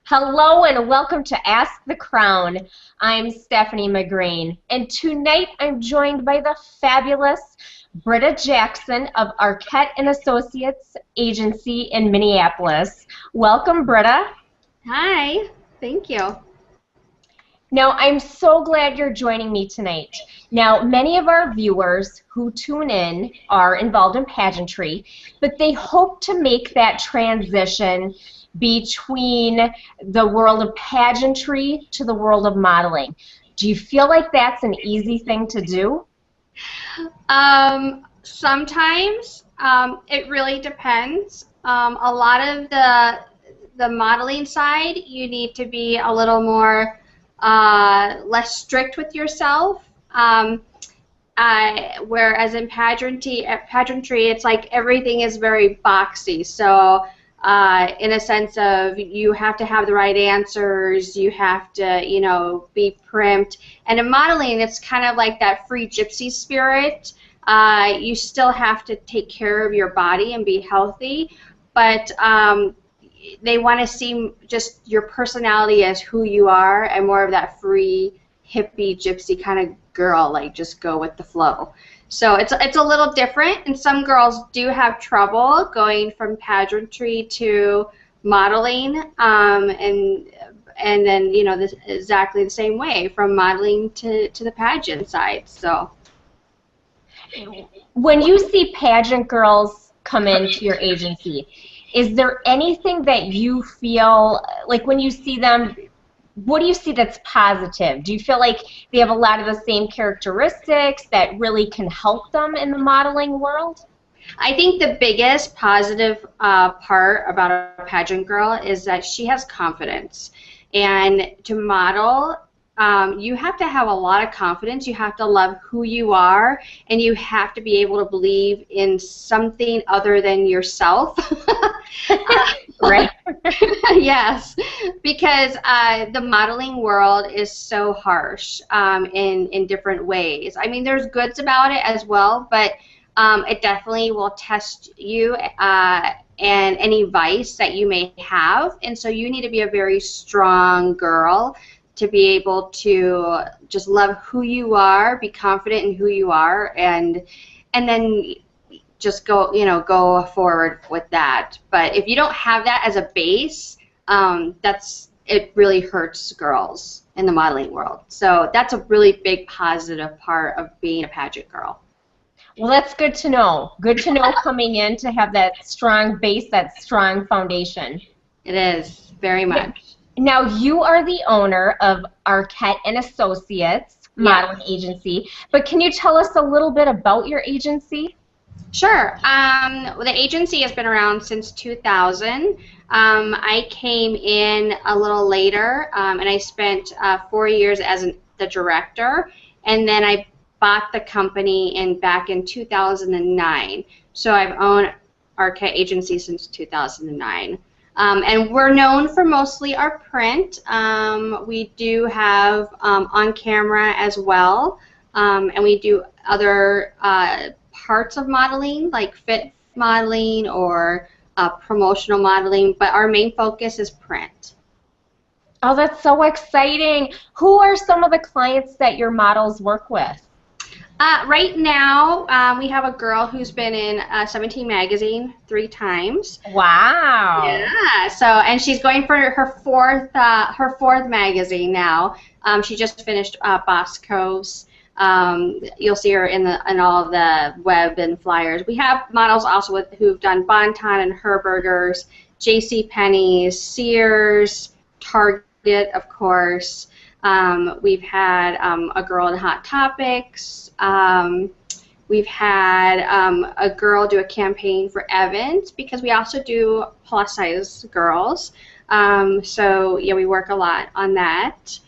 Hello and welcome to Ask the Crown. I'm Stephanie McGrane, and tonight I'm joined by the fabulous Brita Jackson of Arquette Associates agency in Minneapolis. Welcome, Brita. Hi, thank you. Now, I'm so glad you're joining me tonight. Now, many of our viewers who tune in are involved in pageantry, but they hope to make that transition between the world of pageantry to the world of modeling. Do you feel like that's an easy thing to do? Sometimes it really depends. A lot of the modeling side, you need to be a little more less strict with yourself. Whereas in pageantry, it's like everything is very boxy. So in a sense of you have to have the right answers, you have to, be primed. And in modeling, it's kind of like that free gypsy spirit. You still have to take care of your body and be healthy, but they want to see just your personality as who you are and more of that free, hippie, gypsy kind of girl, like just go with the flow. So it's a little different, and some girls do have trouble going from pageantry to modeling, and then exactly the same way from modeling to the pageant side. So when you see pageant girls come into your agency, is there anything that you feel like when you see them? What do you see that's positive? Do you feel like they have a lot of the same characteristics that really can help them in the modeling world? I think the biggest positive part about a pageant girl is that she has confidence. And to model, you have to have a lot of confidence. You have to love who you are, and you have to be able to believe in something other than yourself. Right. Yes, because the modeling world is so harsh in different ways. I mean, there's goods about it as well, but it definitely will test you and any vice that you may have. And so you need to be a very strong girl to be able to just love who you are, be confident in who you are, and then just go forward with that. But if you don't have that as a base, it really hurts girls in the modeling world. So that's a really big positive part of being a pageant girl. Well, that's good to know. Good to know coming in to have that strong base, that strong foundation. It is, very much. Now, you are the owner of Arquette Associates modeling agency, but can you tell us a little bit about your agency? Sure. The agency has been around since 2000. I came in a little later, and I spent 4 years as the director, and then I bought the company back in 2009. So I've owned Arquette Agency since 2009. And we're known for mostly our print. We do have on camera as well, and we do other parts of modeling, like fit modeling or promotional modeling, but our main focus is print. Oh, that's so exciting. Who are some of the clients that your models work with? Right now, we have a girl who's been in 17 magazine 3 times. Wow. Yeah. So, and she's going for her fourth magazine now. She just finished Bosco's. You'll see her in all of the web and flyers. We have models also who've done Bonton and Herberger's, J.C. Penney's, Sears, Target, of course. We've had a girl in Hot Topics. We've had a girl do a campaign for Evans, because we also do plus-size girls. So yeah, we work a lot on that,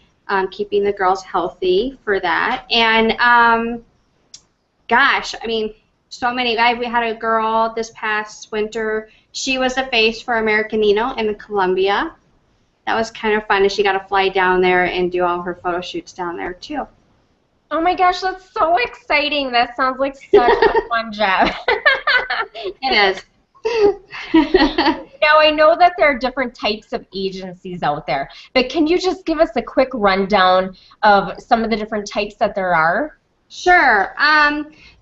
keeping the girls healthy for that. And gosh, I mean, so many. We had a girl this past winter. She was the face for American Nino in Colombia. That was kind of fun, and she got to fly down there and do all her photo shoots down there too. Oh my gosh, that's so exciting. That sounds like such a fun job. It is. Now, I know that there are different types of agencies out there, but can you just give us a quick rundown of some of the different types that there are? Sure.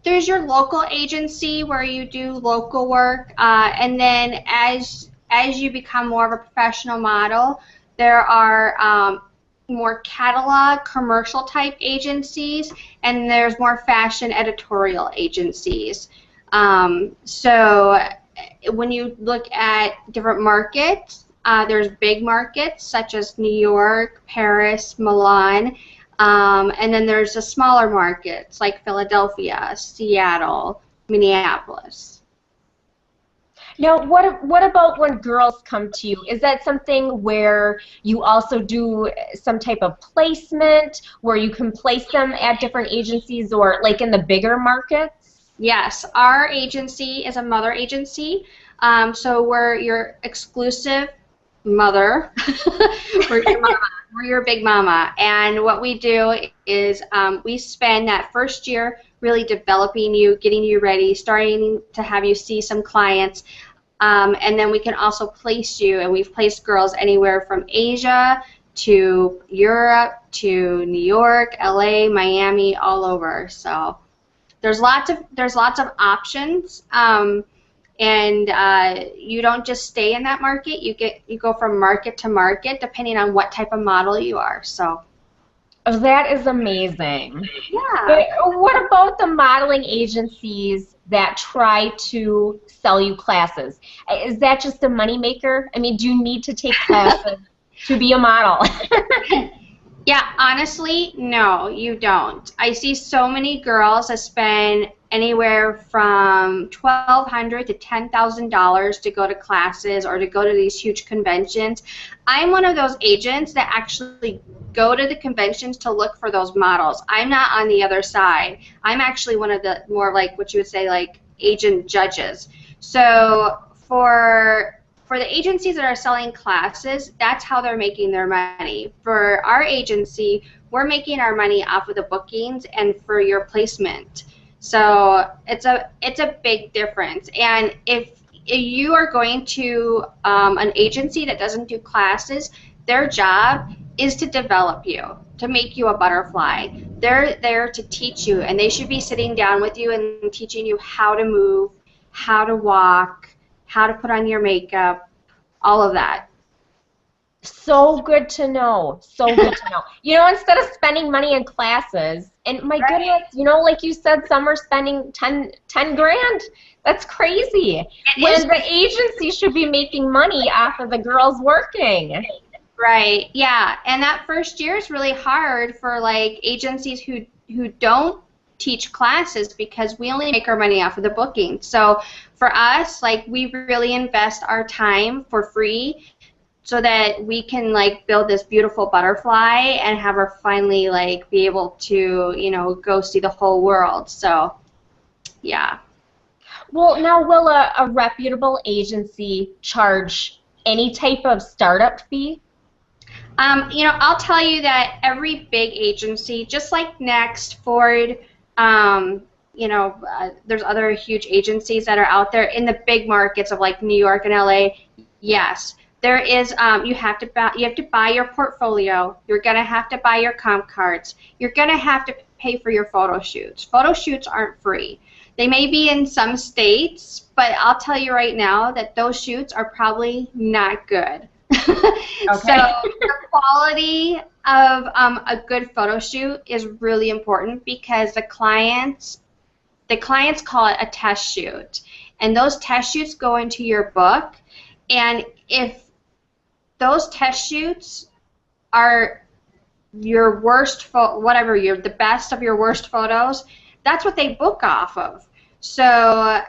There's your local agency where you do local work, and then as you become more of a professional model, there are more catalog, commercial type agencies, and there's more fashion editorial agencies. So when you look at different markets, there's big markets such as New York, Paris, Milan. And then there's the smaller markets like Philadelphia, Seattle, Minneapolis. Now, what about when girls come to you? Is that something where you also do some type of placement where you can place them at different agencies or like in the bigger markets? Yes, our agency is a mother agency. So we're your exclusive mother. We're your mama. We're your big mama. And what we do is we spend that first year really developing you, getting you ready, starting to have you see some clients. And then we can also place you, and we've placed girls anywhere from Asia to Europe to New York, LA, Miami, all over. So there's lots of options. And you don't just stay in that market. You go from market to market depending on what type of model you are. So. Oh, that is amazing. Yeah. But what about the modeling agencies that try to sell you classes? Is that just a moneymaker? I mean, do you need to take classes to be a model? Yeah, honestly, no, you don't. I see so many girls that spend anywhere from $1,200 to $10,000 to go to classes or to go to these huge conventions. I'm one of those agents that actually go to the conventions to look for those models. I'm not on the other side. I'm actually one of the more like what you would say like agent judges. So for the agencies that are selling classes, that's how they're making their money. For our agency, we're making our money off of the bookings and for your placement. So it's a big difference. And if you are going to an agency that doesn't do classes, their job is to develop you, to make you a butterfly. They're there to teach you, and they should be sitting down with you and teaching you how to move, how to walk, how to put on your makeup, all of that. So good to know. So good to know. You know, instead of spending money in classes, and my goodness, you know, like you said, some are spending 10 grand. That's crazy. When the agency should be making money off of the girls working. Right. Yeah. And that first year is really hard for like agencies who don't teach classes because we only make our money off of the booking. So for us, like we really invest our time for free so that we can like build this beautiful butterfly and have her finally like be able to, you know, go see the whole world. So yeah. Well, now will a reputable agency charge any type of startup fee? You know, I'll tell you that every big agency, just like Next, Ford, you know, there's other huge agencies that are out there in the big markets of like New York and LA. Yes, there is. You have to buy your portfolio. You're gonna have to buy your comp cards. You're gonna have to pay for your photo shoots. Photo shoots aren't free. They may be in some states, but I'll tell you right now that those shoots are probably not good. Okay. So the quality of a good photo shoot is really important because the clients call it a test shoot, and those test shoots go into your book. And if those test shoots are your worst whatever, you're the best of your worst photos, that's what they book off of. So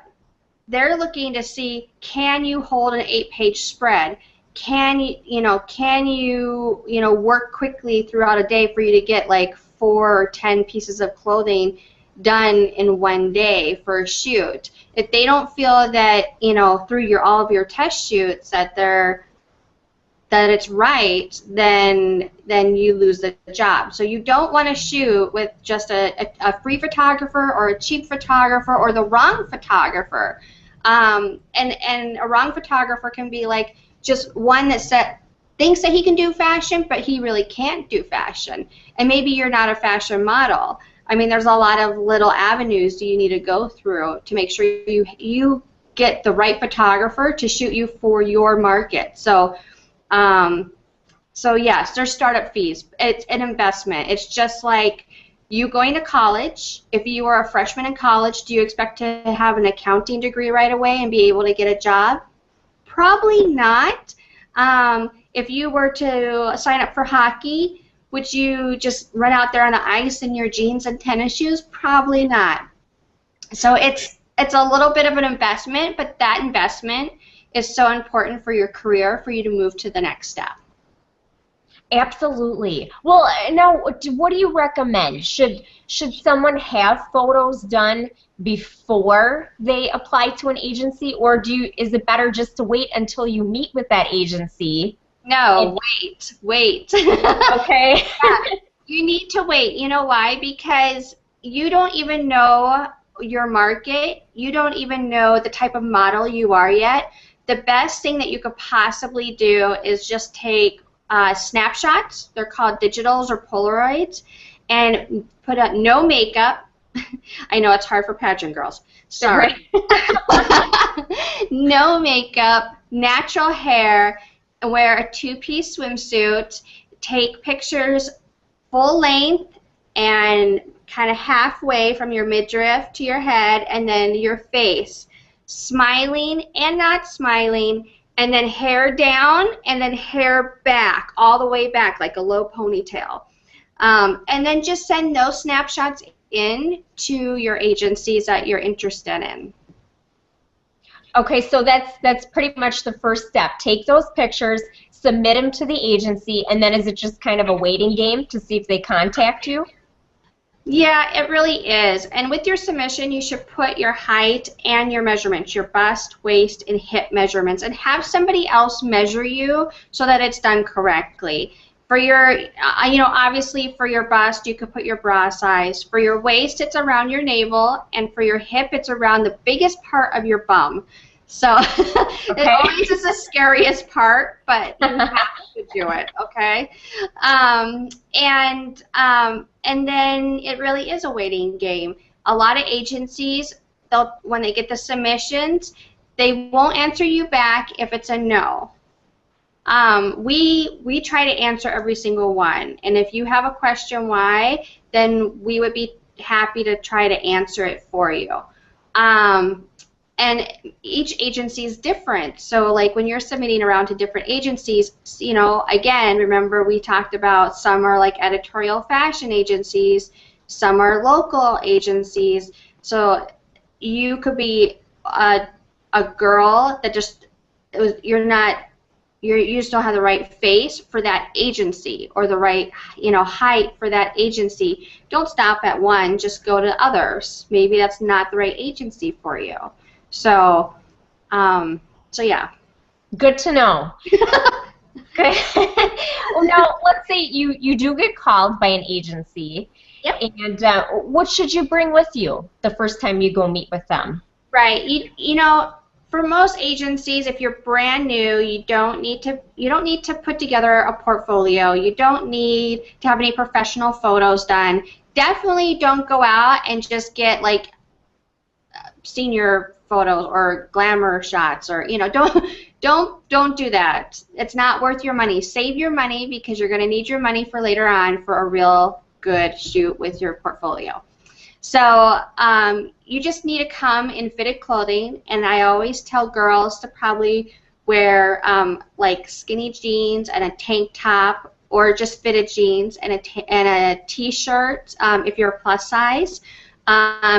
they're looking to see, can you hold an 8-page spread? Can you work quickly throughout a day for you to get like 4 or 10 pieces of clothing done in one day for a shoot? If they don't feel that, you know, through all of your test shoots that it's right, then you lose the job. So you don't want to shoot with just a free photographer or a cheap photographer or the wrong photographer. And a wrong photographer can be like just one that thinks that he can do fashion, but he really can't do fashion. And maybe you're not a fashion model. I mean, there's a lot of little avenues you need to go through to make sure you get the right photographer to shoot you for your market. So, so yes, there's startup fees. It's an investment. It's just like you going to college. If you are a freshman in college, do you expect to have an accounting degree right away and be able to get a job? Probably not. If you were to sign up for hockey, would you just run out there on the ice in your jeans and tennis shoes? Probably not. So it's a little bit of an investment, but that investment is so important for your career for you to move to the next step. Absolutely. Well, now, what do you recommend? Should someone have photos done before they apply to an agency, or is it better just to wait until you meet with that agency? No, wait. Okay. Yeah, you need to wait. You know why? Because you don't even know your market. You don't even know the type of model you are yet. The best thing that you could possibly do is just take snapshots. They're called digitals or Polaroids, and put up no makeup. I know it's hard for pageant girls. Sorry. No makeup, natural hair, wear a two-piece swimsuit, take pictures full length and kind of halfway from your midriff to your head, and then your face, smiling and not smiling, and then hair down and then hair back, all the way back like a low ponytail. And then just send those snapshots in to your agencies that you're interested in. Okay, so that's pretty much the first step. Take those pictures, submit them to the agency, and then is it just kind of a waiting game to see if they contact you? Yeah, it really is. And with your submission, you should put your height and your measurements, your bust, waist, and hip measurements, and have somebody else measure you so that it's done correctly. For your, obviously for your bust, you could put your bra size. For your waist, it's around your navel, and for your hip, it's around the biggest part of your bum. So it always is the scariest part, but you have to do it, okay? And then it really is a waiting game. A lot of agencies, when they get the submissions, they won't answer you back if it's a no. We try to answer every single one, and if you have a question why, then we would be happy to try to answer it for you. And each agency is different, so like when you're submitting around to different agencies, again, remember we talked about some are like editorial fashion agencies, some are local agencies, so you could be a girl that just, you just don't have the right face for that agency or the right height for that agency. Don't stop at one, just go to others. Maybe that's not the right agency for you. So yeah. Good to know. Okay. Well, now let's say you do get called by an agency. Yep. And what should you bring with you the first time you go meet with them? Right. For most agencies, if you're brand new, you don't need to put together a portfolio. You don't need to have any professional photos done. Definitely don't go out and just get like senior photos or glamour shots, or don't do that. It's not worth your money. Save your money, because you're going to need your money for later on for a real good shoot with your portfolio. So you just need to come in fitted clothing, and I always tell girls to probably wear like skinny jeans and a tank top, or just fitted jeans and a t-shirt if you're plus size,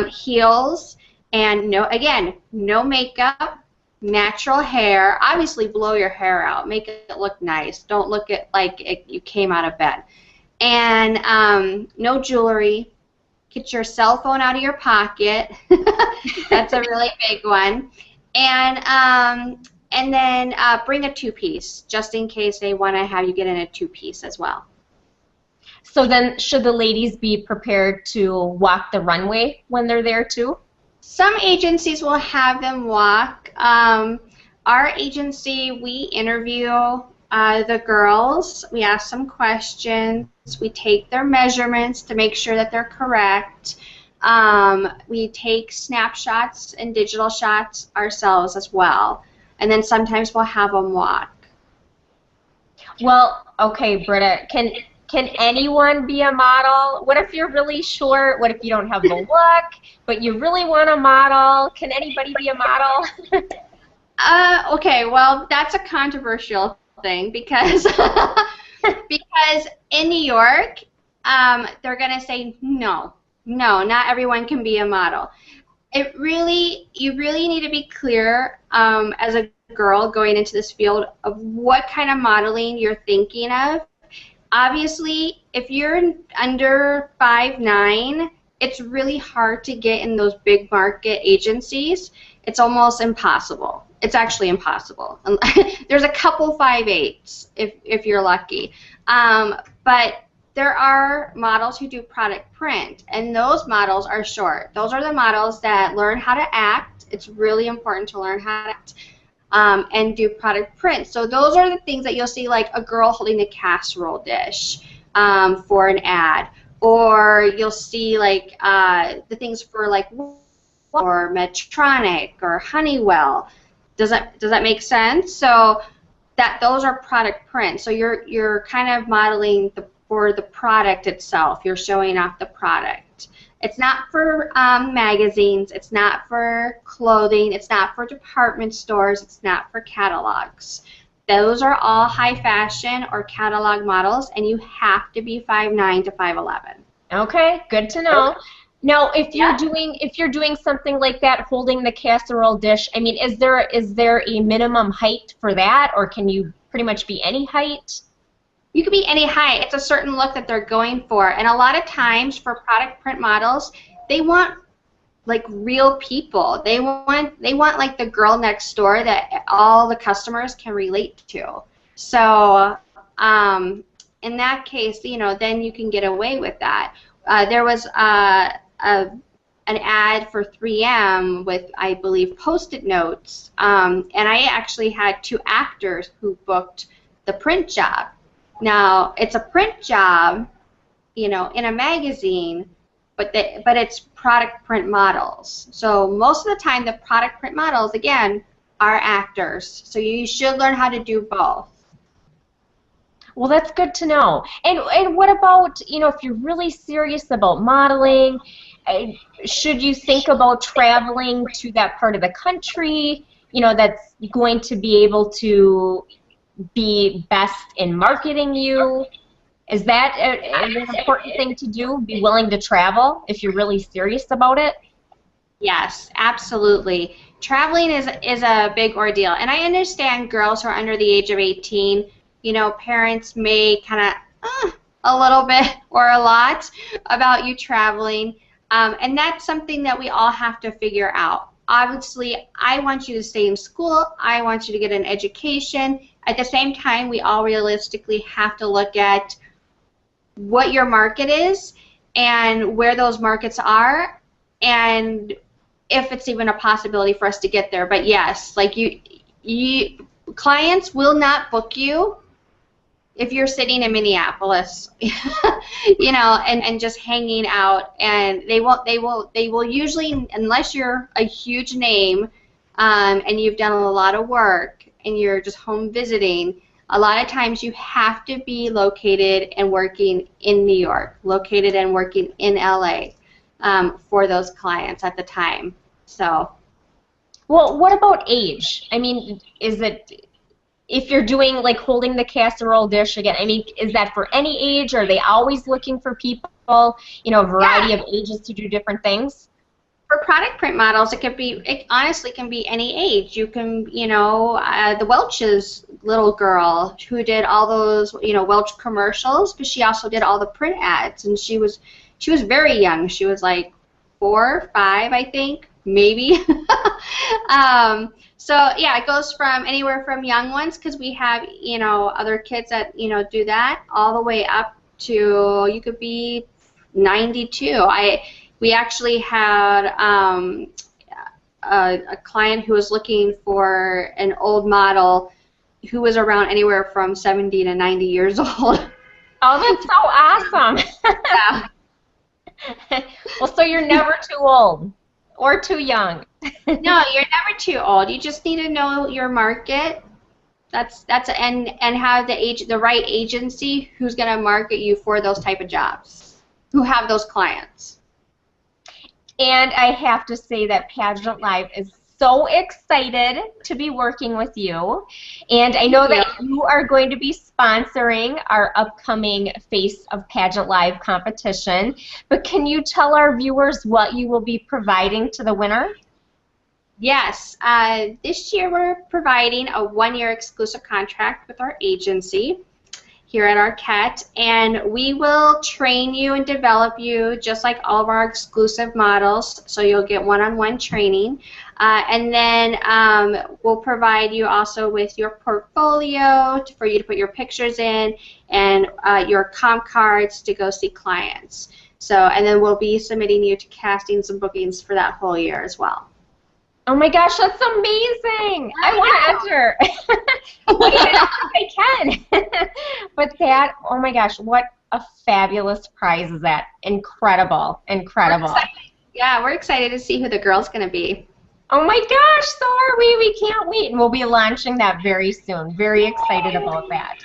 heels, and no makeup, natural hair. Obviously blow your hair out, make it look nice. Don't look like you came out of bed. And no jewelry. Get your cell phone out of your pocket. That's a really big one. And then bring a two-piece, just in case they want to have you get in a two-piece as well. So then, should the ladies be prepared to walk the runway when they're there too? Some agencies will have them walk. Our agency, we interview the girls. We ask some questions. We take their measurements to make sure that they're correct. We take snapshots and digital shots ourselves as well. And then sometimes we'll have them walk. Well, okay, Brita, can anyone be a model? What if you're really short? What if you don't have the look, but you really want a model? Can anybody be a model? Okay, well, that's a controversial thing because because in New York, they're gonna say no, not everyone can be a model. You really need to be clear as a girl going into this field of what kind of modeling you're thinking of. Obviously, if you're under 5'9", it's really hard to get in those big market agencies. It's almost impossible. It's actually impossible. There's a couple 5'8" if you're lucky. But there are models who do product print, and those models are short. Those are the models that learn how to act. It's really important to learn how to act. And do product print. So those are the things that you'll see, like a girl holding a casserole dish for an ad, or you'll see like the things for like or Medtronic or Honeywell. Does that make sense? So those are product print. So you're kind of modeling for the product itself. You're showing off the product. It's not for magazines, it's not for clothing, it's not for department stores, it's not for catalogs. Those are all high fashion or catalog models, and you have to be 5'9" to 5'11". Okay, good to know. Now, if you're doing something like that, holding the casserole dish, I mean, is there a minimum height for that, or can you pretty much be any height? You could be any height. It's a certain look that they're going for. And a lot of times for product print models, they want like real people. They want like the girl next door that all the customers can relate to. So in that case, then you can get away with that. There was an ad for 3M with, I believe, Post-it notes, and I actually had 2 actors who booked the print job. Now, it's a print job, in a magazine, but it's product print models. So most of the time, the product print models, again, are actors. So you should learn how to do both. Well, that's good to know. And what about, if you're really serious about modeling, should you think about traveling to that part of the country, that's going to be able to be best in marketing you? Is that an important thing to do? Be willing to travel if you're really serious about it? Yes, absolutely. Traveling is a big ordeal, and I understand girls who are under the age of 18. Parents may kind of a little bit or a lot about you traveling, and that's something that we all have to figure out. Obviously, I want you to stay in school. I want you to get an education. At the same time, we all realistically have to look at what your market is and where those markets are, and if it's even a possibility for us to get there. But yes, like clients will not book you if you're sitting in Minneapolis, and just hanging out, and they will usually, unless you're a huge name and you've done a lot of work and you're just home visiting, a lot of times you have to be located and working in New York, located and working in LA for those clients at the time. So, well, what about age? I mean, is it, if you're doing like holding the casserole dish again, I mean, is that for any age? Are they always looking for people, a variety of ages to do different things? For product print models, it honestly can be any age. You can, the Welch's little girl who did all those, Welch commercials, but she also did all the print ads, and she was very young. She was like 4 or 5, I think, maybe. So yeah, it goes from anywhere from young ones, because we have, other kids that, do that, all the way up to, you could be 92. We actually had a client who was looking for an old model who was around anywhere from 70 to 90 years old. Oh, that's so awesome. Yeah. Well, so you're never too old or too young. No, you're never too old. You just need to know your market. And have the right agency who's going to market you for those type of jobs, who have those clients. And I have to say that Pageant Live is so excited to be working with you. And I know that you are going to be sponsoring our upcoming Face of Pageant Live competition. But can you tell our viewers what you will be providing to the winner? Yes. This year we're providing a 1-year exclusive contract with our agency here at Arquette, and we will train you and develop you just like all of our exclusive models, so you'll get one-on-one training. And then we'll provide you also with your portfolio for you to put your pictures in, and your comp cards to go see clients. And then we'll be submitting you to castings and bookings for that whole year as well. Oh my gosh, that's amazing! I want to enter. I can. But that, oh my gosh, what a fabulous prize is that. Incredible, incredible. We're excited to see who the girl's going to be. Oh my gosh, so are we. We can't wait. And we'll be launching that very soon. Very excited about that.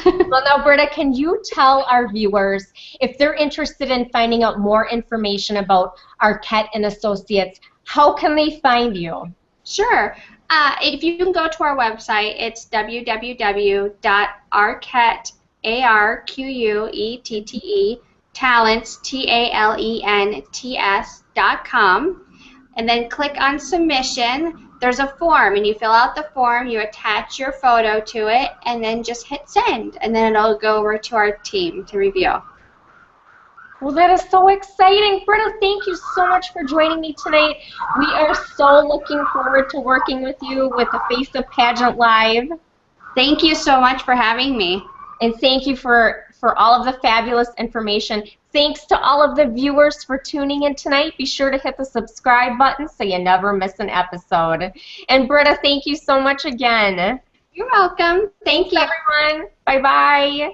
Well, now, Brita, can you tell our viewers, if they're interested in finding out more information about Arquette Associates, how can they find you? Sure. If you can go to our website, it's www.arquette, A-R-Q-U-E-T-T-E, talents, T-A-L-E-N-T-S.com, and then click on submission. There's a form, and you fill out the form, you attach your photo to it, and then just hit send, and then it'll go over to our team to review. Well, that is so exciting. Brita, thank you so much for joining me tonight. We are so looking forward to working with you with the Face of Pageant Live. Thank you so much for having me. And thank you for all of the fabulous information. Thanks to all of the viewers for tuning in tonight. Be sure to hit the subscribe button so you never miss an episode. And Brita, thank you so much again. You're welcome. Thank you. Everyone. Bye-bye.